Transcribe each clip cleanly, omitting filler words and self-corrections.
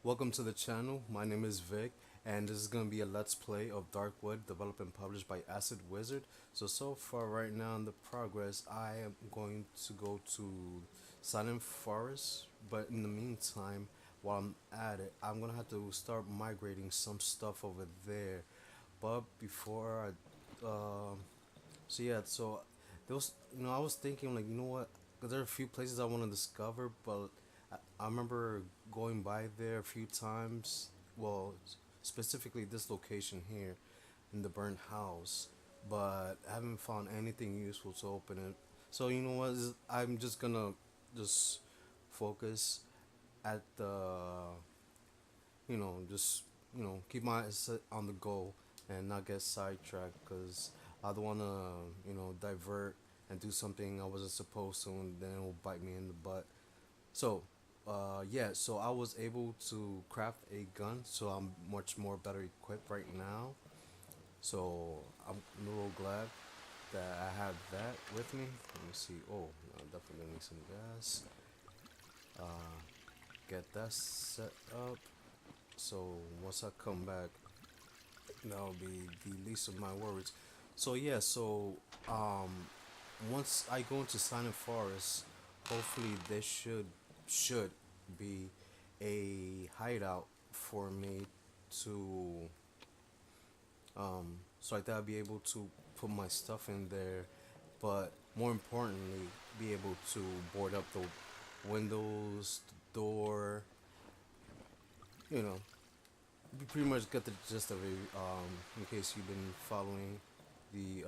Welcome to the channel. My name is Vic, and this is going to be a let's play of Darkwood, developed and published by Acid Wizard. So far, right now in the progress, I am going to go to Silent Forest, but in the meantime, while I'm at it, I'm going to have to start migrating some stuff over there. But before so there was, I was thinking like, you know what? 'Cause there are a few places I want to discover, but I remember going by there a few times. Well, specifically this location here in the burnt house, but I haven't found anything useful to open it. So you know what? I'm just gonna just focus at the, just keep my eyes on the goal and not get sidetracked because I don't want to divert and do something I wasn't supposed to, and then it will bite me in the butt. So, yeah, so I was able to craft a gun, so I'm much more better equipped right now. So I'm a little glad that I have that with me. Let me see. Oh, I definitely need some gas. Uh, get that set up. So once I come back, that'll be the least of my worries. So yeah, um, once I go into Silent Forest, hopefully there should be a hideout for me to so like that I'll be able to put my stuff in there, but more importantly, be able to board up the windows, the door, you know, you pretty much get the gist of it. In case you've been following the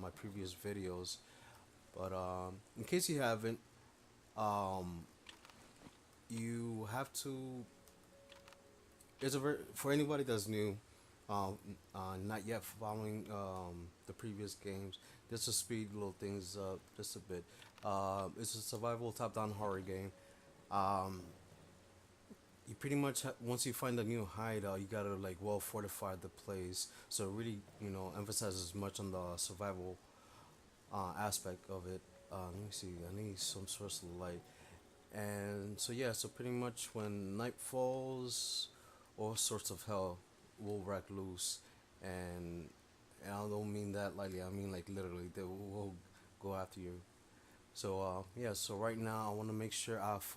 my previous videos, but in case you haven't, um, you have to. For anybody that's new, not yet following the previous games, just to speed little things up just a bit. It's a survival top-down horror game. Um, you pretty much once you find a new hideout, you gotta like well fortify the place. So it really emphasizes much on the survival aspect of it. Let me see. I need some source of light. And so yeah, so pretty much when night falls, all sorts of hell will wreck loose, and and I don't mean that lightly. I mean like literally, they will go after you. So yeah, so right now I want to make sure I've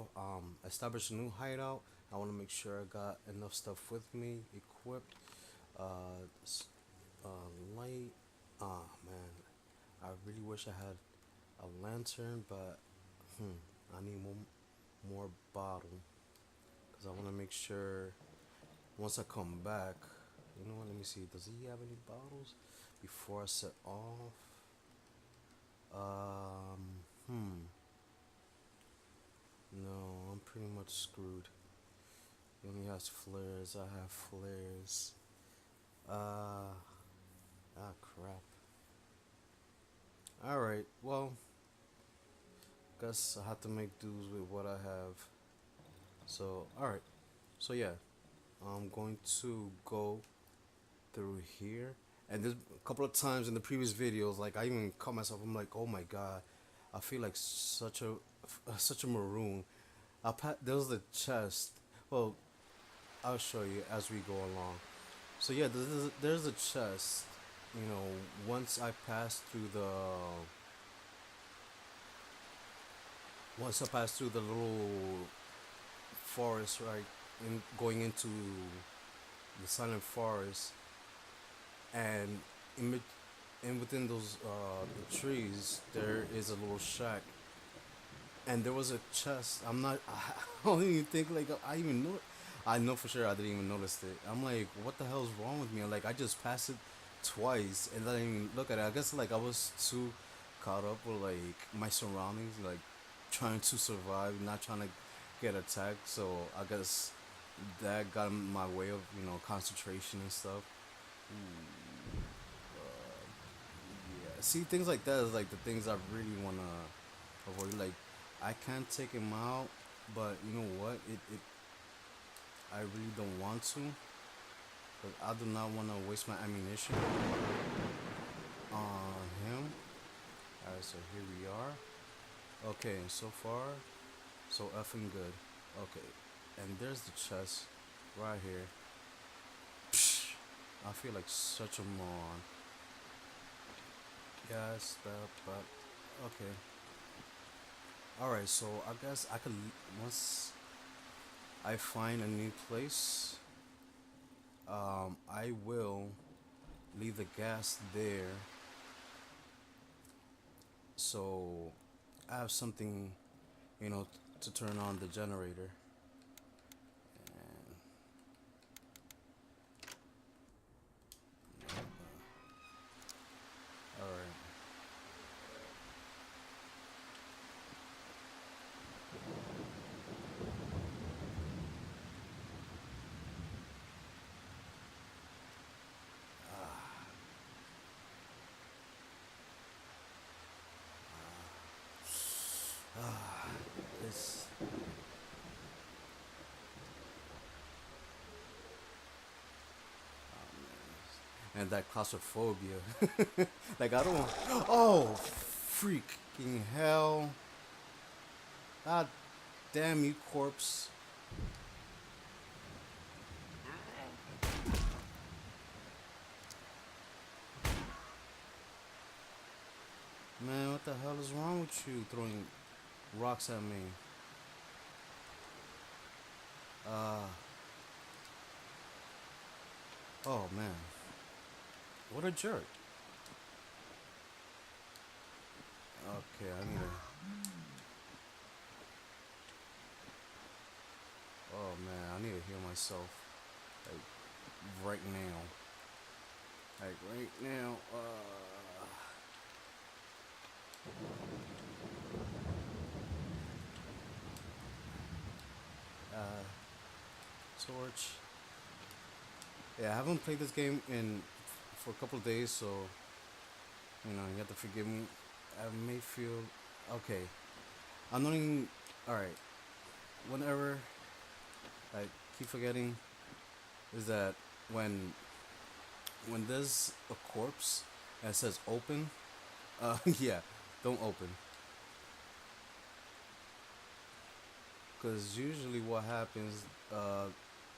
established a new hideout. I want to make sure I got enough stuff with me, equipped. S- Light. Ah man, I really wish I had a lantern, but I need more bottle because I want to make sure once I come back. You know what? Let me see. Does he have any bottles before I set off? Hmm. No, I'm pretty much screwed. He only has flares. I have flares. Uh. Crap. All right. Well, guess I have to make dues with what I have. So, all right. So yeah, I'm going to go through here. And there's a couple of times in the previous videos, like I even caught myself. I'm like, oh my god, I feel like such a maroon. There was the chest. Well, I'll show you as we go along. So yeah, there's a chest. You know, once I pass through the little forest, right, in going into the silent forest, and in bet- and within those the trees there is a little shack, and there was a chest. I'm not. I don't even think like I even know. I know for sure I didn't even notice it. I'm like, what the hell's wrong with me? Like I just passed it twice and I didn't even look at it. I guess like I was too caught up with like my surroundings, like trying to survive, not trying to get attacked. So I guess that got in my way of concentration and stuff. Ooh, yeah. See, things like that is like the things I really wanna avoid. Like, I can't take him out, but you know what? I really don't want to, cause I do not want to waste my ammunition on him. All right, so here we are. Okay, so far, so effing good. Okay, and there's the chest. right here. Psh, I feel like such a moron. Yes, but okay. All right, so I guess I could once I find a new place, I will leave the gas there, so I have something, to turn on the generator. And all right. This and that claustrophobia. Like I don't. Oh, freaking hell! God damn you, corpse! Man, what the hell is wrong with you throwing rocks at me? Uh. Oh man, what a jerk. Okay, I need to. Oh man, I need to heal myself. Like right now. Like right now. Uh. Torch. Yeah, I haven't played this game in for a couple of days, so you have to forgive me. I may feel okay. I'm not even. All right. Whenever I keep forgetting is that when when there's a corpse and it says open, yeah, don't open. Because usually what happens, uh,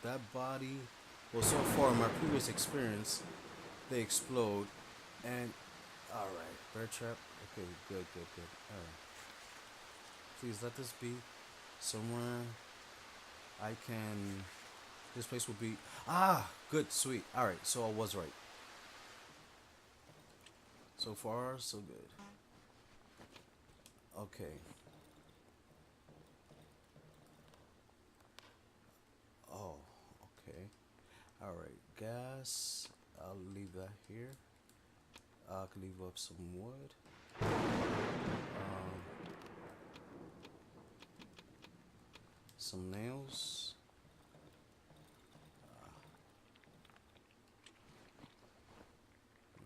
that body, well, so far in my previous experience, they explode, and all right, bear trap. Okay, good, good, good. All right, please let this be somewhere I can. This place will be good, sweet. All right, so I was right. So far, so good. Okay. Oh, okay. All right, gas. I'll leave that here. I can leave up some wood. Some nails.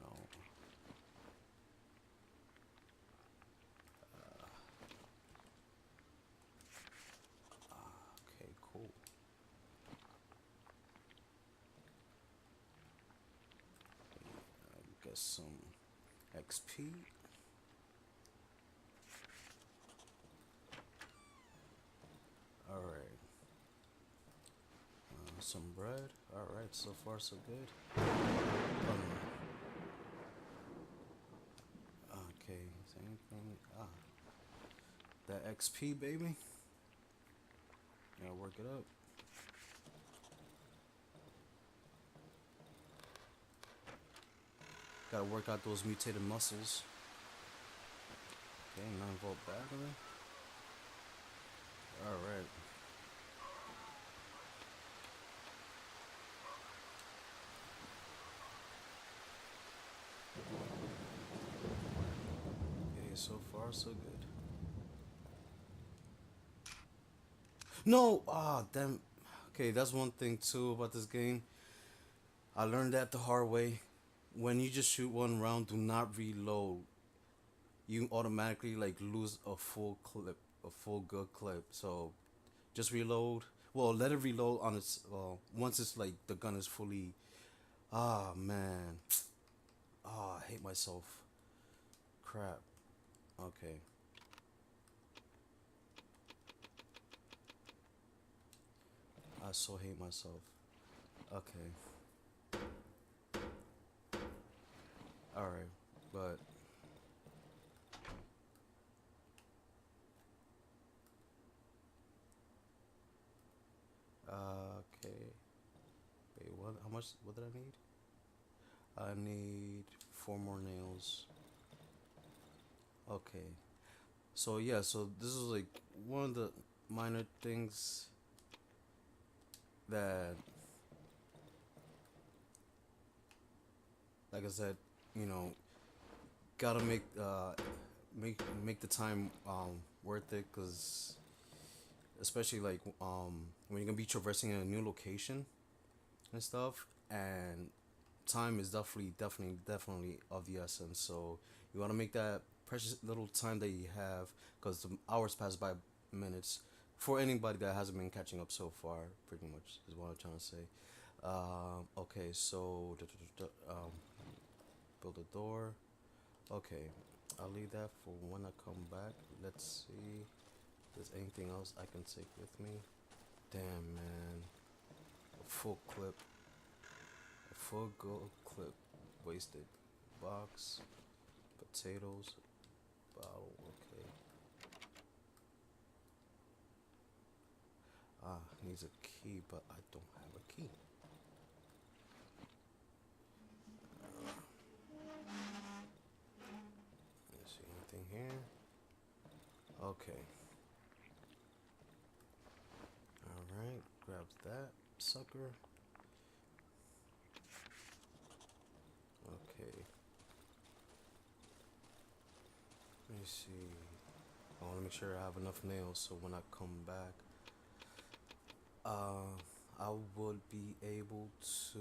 No. Okay, cool. Get some XP. All right. Some bread. All right. So far, so good. Okay. Same thing. That XP, baby. Gotta work it up. Gotta work out those mutated muscles. Okay, 9-volt battery. All right. Okay, so far so good. No, damn. Okay, that's one thing too about this game. I learned that the hard way. When you just shoot one round, do not reload. You automatically like lose a full clip, a full good clip. So just reload. Well, let it reload on its. Once it's like the gun is fully. Ah man. I hate myself. Crap. Okay. I so hate myself. Okay. All right. But okay. Wait, what? How much? What did I need? I need four more nails. Okay. So yeah. So this is like one of the minor things that, like I said, you know, gotta make the time worth it, cause especially like when you're gonna be traversing a new location and stuff, and time is definitely of the essence. So you want to make that precious little time that you have, because the hours pass by minutes for anybody that hasn't been catching up so far. Pretty much is what I'm trying to say. Okay, so build a door. Okay, I'll leave that for when I come back. Let's see if there's anything else I can take with me. Damn, man. A full clip. A full gold clip. Wasted. Box. Potatoes. Bottle. Okay. Ah, needs a key, but I don't have a key. Let's see anything here. Okay. Alright. Grabs that sucker. Okay. Let me see. I want to make sure I have enough nails so when I come back, uh, I would be able to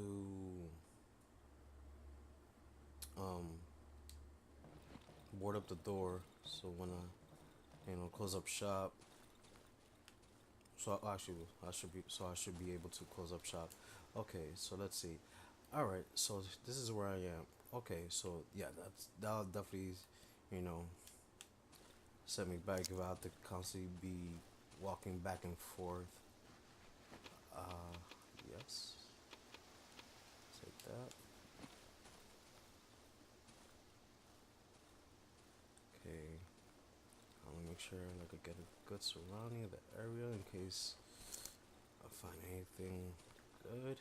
um board up the door. So when I close up shop, so actually I should be able to close up shop. Okay, so let's see. All right, so this is where I am. Okay, so yeah, that'll definitely, you know, set me back if I have to constantly be walking back and forth. Uh, yes, take that. Okay, I want to make sure like I get a good surrounding of the area in case I find anything good.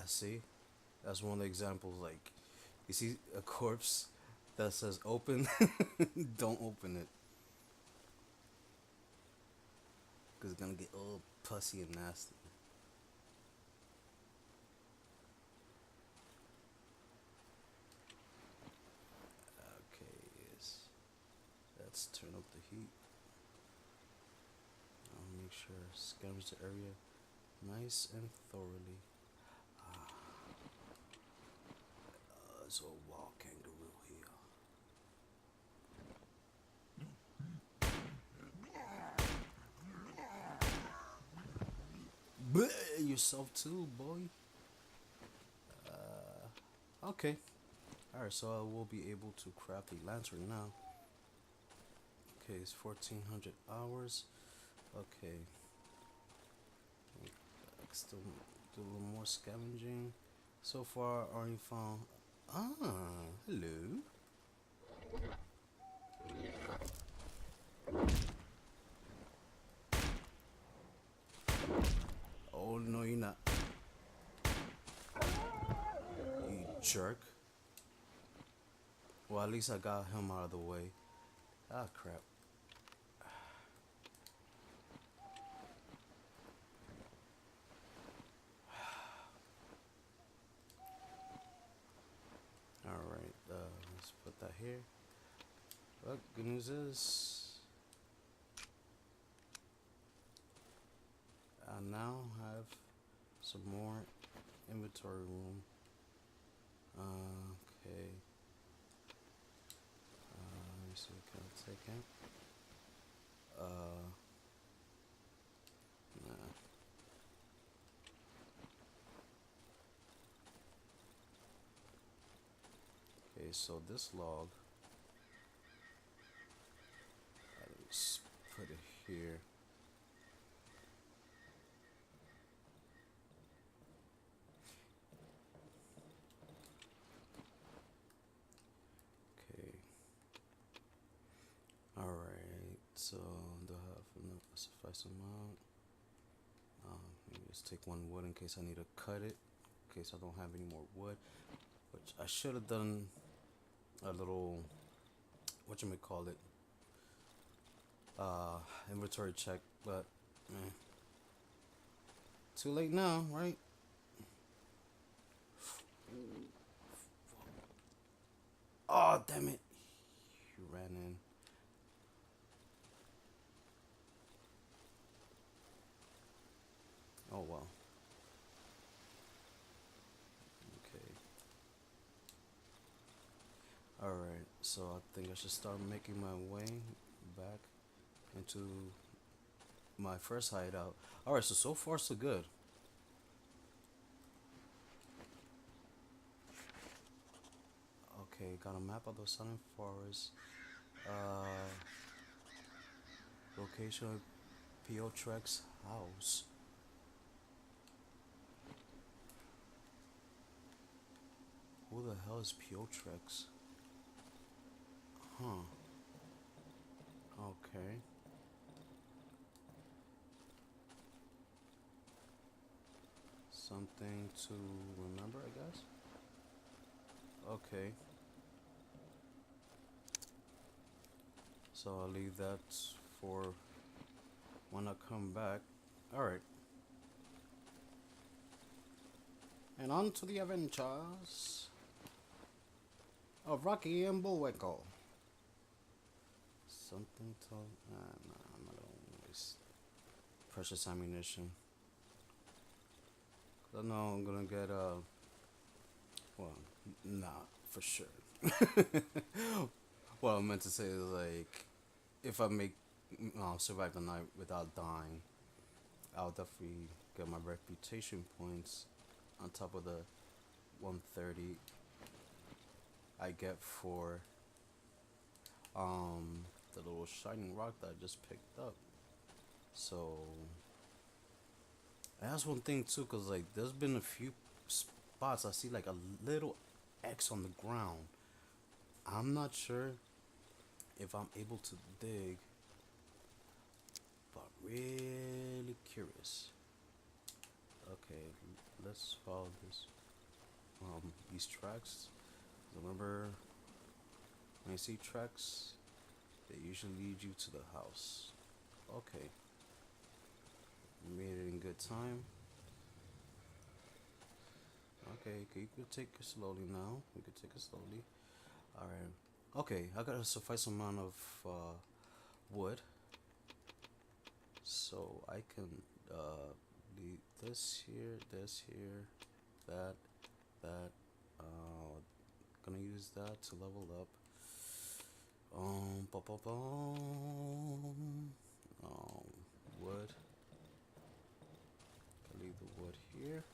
See, that's one of the examples. Like, you see a corpse that says open, don't open it, because it's gonna get all pussy and nasty. Okay, yes. Let's turn up the heat. I'll make sure scavenge the area nice and thoroughly. There's a wild kangaroo here. Bleh, yourself too, boy. Okay. Alright, so I will be able to craft a lantern now. Okay, it's 1400 hours. Okay. Still do a little more scavenging. So far, already found. Ah, hello. Oh, no, you're not. You jerk. Well, at least I got him out of the way. Ah, crap. Alright, let's put that here. But good news is, I now have some more inventory room. Okay. Let me see what can I take out. Nah. Okay, so this log, let's put it here. Okay, alright, so do I have enough suffice amount? Maybe just take one wood in case I need to cut it, in case I don't have any more wood, which I should have done a little, whatchamacallit, inventory check, but eh, too late now, right? Oh, damn it. You ran in. Oh, well. Okay. Alright, so I think I should start making my way back into my first hideout. Alright, so far so good. Okay, got a map of the Southern Forest. Uh, Location of Piotrex's house. Who the hell is Piotrex? Huh. Okay. Something to remember, I guess. Okay. So I'll leave that for when I come back. Alright. And on to the adventures of Rocky and Bullwinkle. Something to. Nah, I'm not gonna waste precious ammunition. I know I'm gonna get well, nah, for sure. What I meant to say is like, if I make survive the night without dying, I'll definitely get my reputation points on top of the 130 I get for the little shining rock that I just picked up. So and that's one thing too, cause like there's been a few spots I see like a little X on the ground. I'm not sure if I'm able to dig, but really curious. Okay, let's follow this these tracks. Remember when you see tracks, they usually lead you to the house. Okay, we made it in good time. Okay, you could take it slowly now. We could take it slowly. All right. Okay, I got a suffice amount of wood, so I can leave this here, that, that. Gonna use that to level up. Ba ba bum. Wood. I leave the wood here.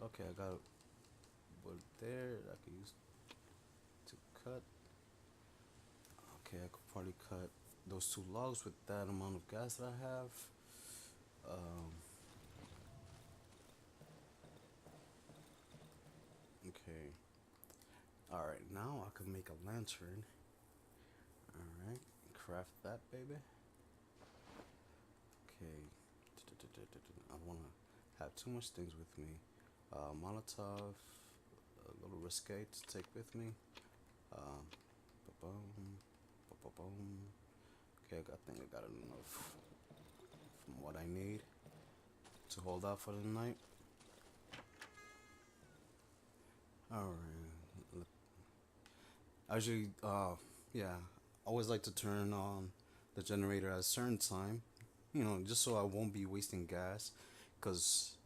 Okay, I got wood there that I can use to cut. Okay, I could probably cut those two logs with that amount of gas that I have. Um, okay. Alright, now I can make a lantern. Alright, craft that baby. Okay. I don't want to have too much things with me. Molotov, a little risque to take with me. Ba-bum, ba-ba-bum. Okay, I think I got enough from what I need to hold out for the night. Alright. Actually, yeah, I always like to turn on the generator at a certain time, just so I won't be wasting gas. Because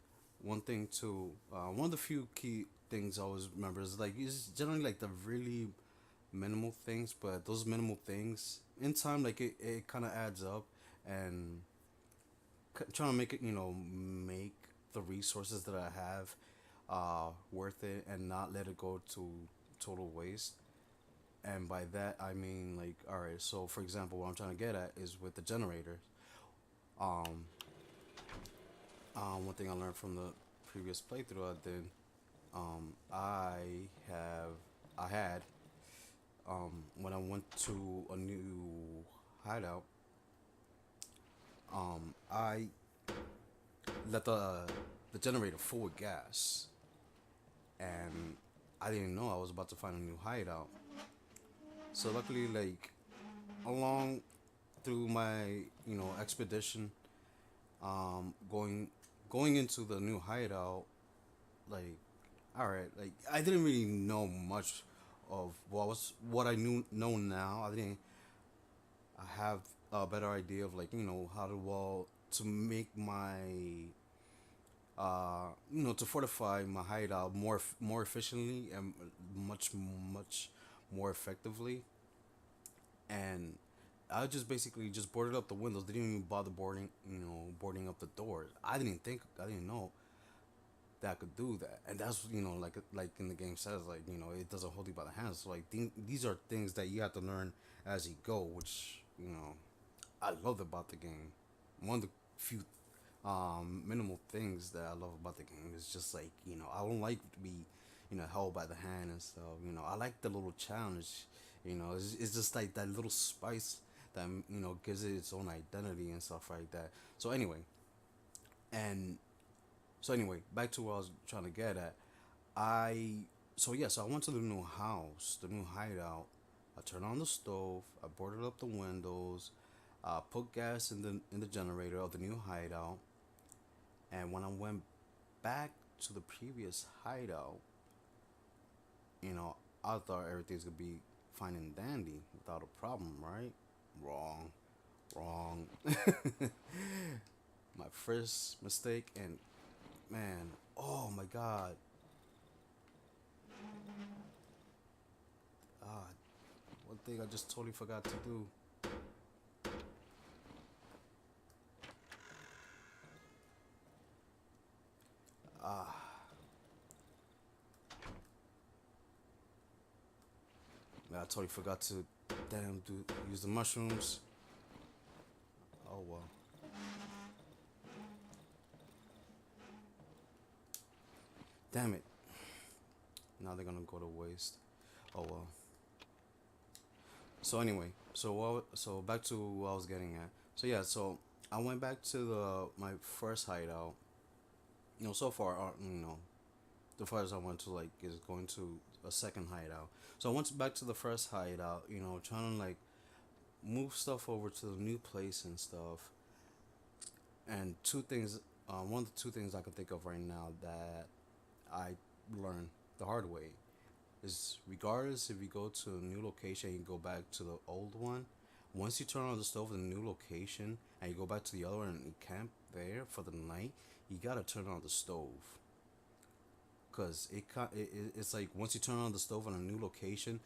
one thing too, one of the few key things I always remember is like it's generally like the really minimal things, but those minimal things in time, like it kind of adds up, and trying to make it, make the resources that I have worth it and not let it go to total waste. And by that I mean like, all right. So for example, what I'm trying to get at is with the generators. Um, One thing I learned from the previous playthrough I did, have I had when I went to a new hideout, I let the generator full with gas, and I didn't know I was about to find a new hideout. So luckily, like along through my expedition, going into the new hideout, like all right, like I didn't really know much of what I knew know now. I didn't I have a better idea of like how to to make my to fortify my hideout more efficiently and much more effectively. And I just basically just boarded up the windows. Didn't even bother boarding up the doors. I didn't know that I could do that. And that's like in the game says, like it doesn't hold you by the hands. So like these are things that you have to learn as you go, which I love about the game. One of the few minimal things that I love about the game is just like I don't like to be held by the hand and stuff. I like the little challenge. It's just like that little spice that gives it its own identity and stuff like that. So anyway, and back to what I was trying to get at. I so I went to the new house, the new hideout. I turned on the stove. I boarded up the windows. Put gas in the generator of the new hideout. And when I went back to the previous hideout, you know, I thought everything's gonna be fine and dandy without a problem, right? Wrong, wrong. My first mistake, and man, oh my god, ah, one thing I just totally forgot to do. Ah, man, I totally forgot to use the mushrooms. Oh well, damn it. Now they're gonna go to waste. Oh well. So anyway, so back to what I was getting at. So yeah, so I went back to the my first hideout. So far, the farthest I went to like is going to a second hideout. So I went back to the first hideout. Trying to like move stuff over to the new place and stuff. And one of the two things I can think of right now that I learned the hard way is regardless if you go to a new location and you go back to the old one, once you turn on the stove in the new location and you go back to the other one and you camp there for the night, you gotta turn on the stove. Cause it's like once you turn on the stove on a new location,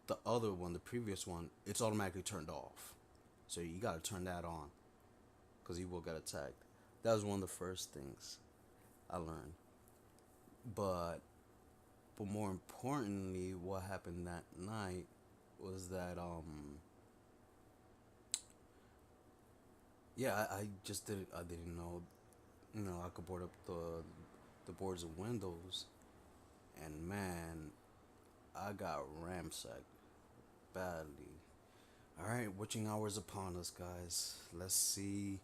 the other one, the previous one, it's automatically turned off. So you gotta turn that on, cause you will get attacked. That was one of the first things I learned. But more importantly, what happened that night was that yeah, I just didn't know I could board up the boards and windows, and man, I got ramsacked badly. All right, witching hours upon us, guys. Let's see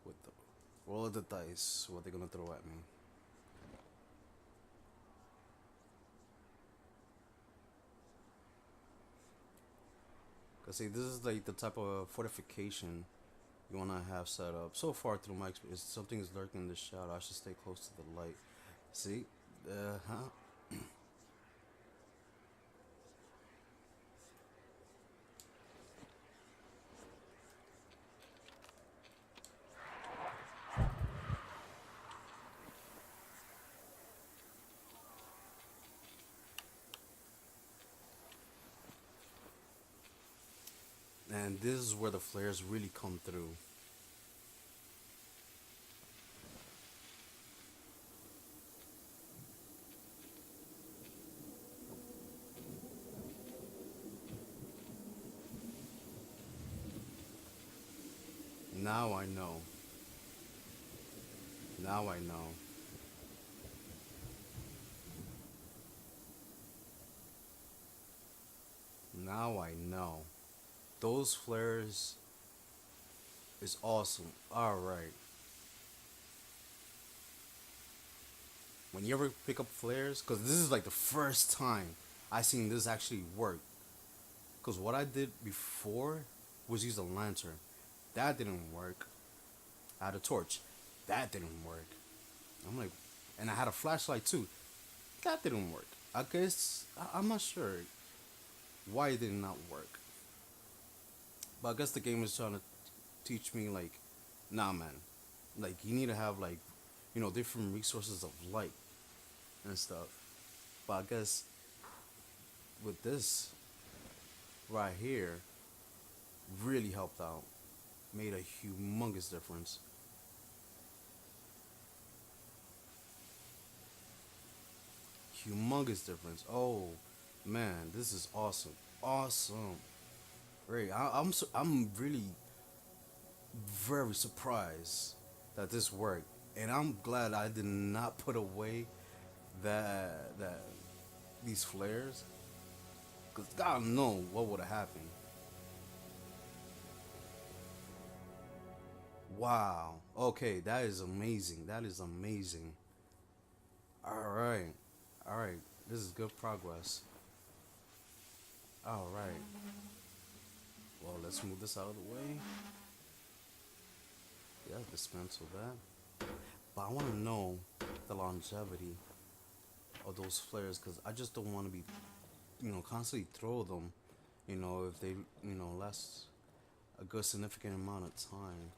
with the roll of the dice what they're gonna throw at me. Cause see, this is like the type of fortification you wanna have set up. So far through my experience, something is lurking in the shadow. I should stay close to the light. See, huh? And this is where the flares really come through. Now I know. Now I know. Now I know. Those flares is awesome. All right. When you ever pick up flares, because this is like the first time I seen this actually work. Because what I did before was use a lantern. That didn't work. I had a torch. That didn't work. I'm like, and I had a flashlight too. That didn't work. I guess I'm not sure why it did not work. But I guess the game is trying to teach me like, nah, man. Like you need to have like, different resources of light and stuff. But I guess with this right here, really helped out. Made a humongous difference. Humongous difference. Oh man, this is awesome. Awesome. Great. I'm really very surprised that this worked, and I'm glad I did not put away that these flares, cause God know what would have happened. Wow. Okay, that is amazing. That is amazing. All right. All right. This is good progress. All right. Well, let's move this out of the way. Yeah, dismantle that. But I want to know the longevity of those flares because I just don't want to be, constantly throw them. If they, last a good significant amount of time.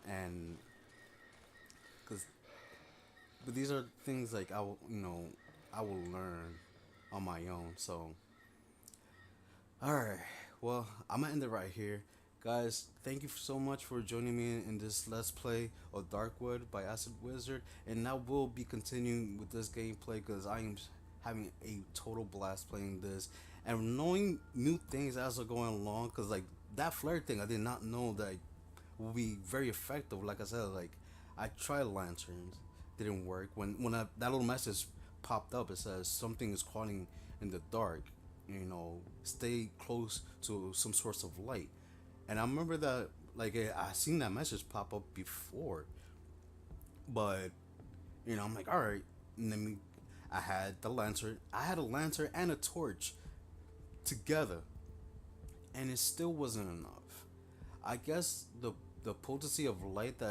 And because, but these are things like I will learn on my own. So, all right. Well, I'm gonna end it right here, guys. Thank you so much for joining me in this Let's Play of Darkwood by Acid Wizard, and I will be continuing with this gameplay because I am having a total blast playing this and knowing new things as we're going along. Because like that flare thing, I did not know that will be very effective. Like I said, like I tried lanterns, didn't work. That little message popped up, it says something is crawling in the dark. Stay close to some source of light. And I remember that, like I seen that message pop up before, but I'm like, all right. And then I had the lantern. I had a lantern and a torch together, and it still wasn't enough. I guess the potency of light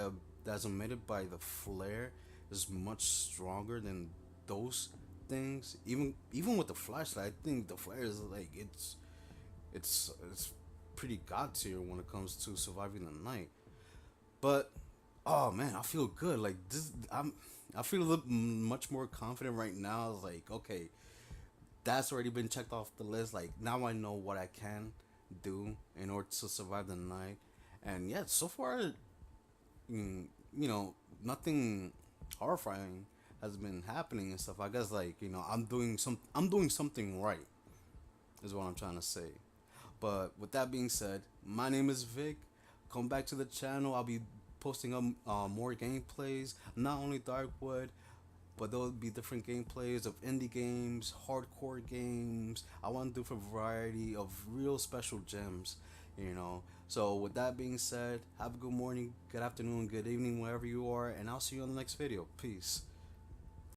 that's emitted by the flare is much stronger than those things. Even with the flashlight, I think the flare is like it's pretty god tier when it comes to surviving the night. But oh man, I feel good. Like this, I feel a little much more confident right now. It's like okay, that's already been checked off the list. Like now I know what I can do in order to survive the night. And yeah, so far, mm, nothing horrifying has been happening and stuff. I guess like I'm doing something right is what I'm trying to say. But with that being said, my name is Vic. Come back to the channel. I'll be posting up more gameplays, not only Darkwood, but there'll be different gameplays of indie games, hardcore games. I want to do for a variety of real special gems. So with that being said, have a good morning, good afternoon, good evening, wherever you are, and I'll see you on the next video. Peace.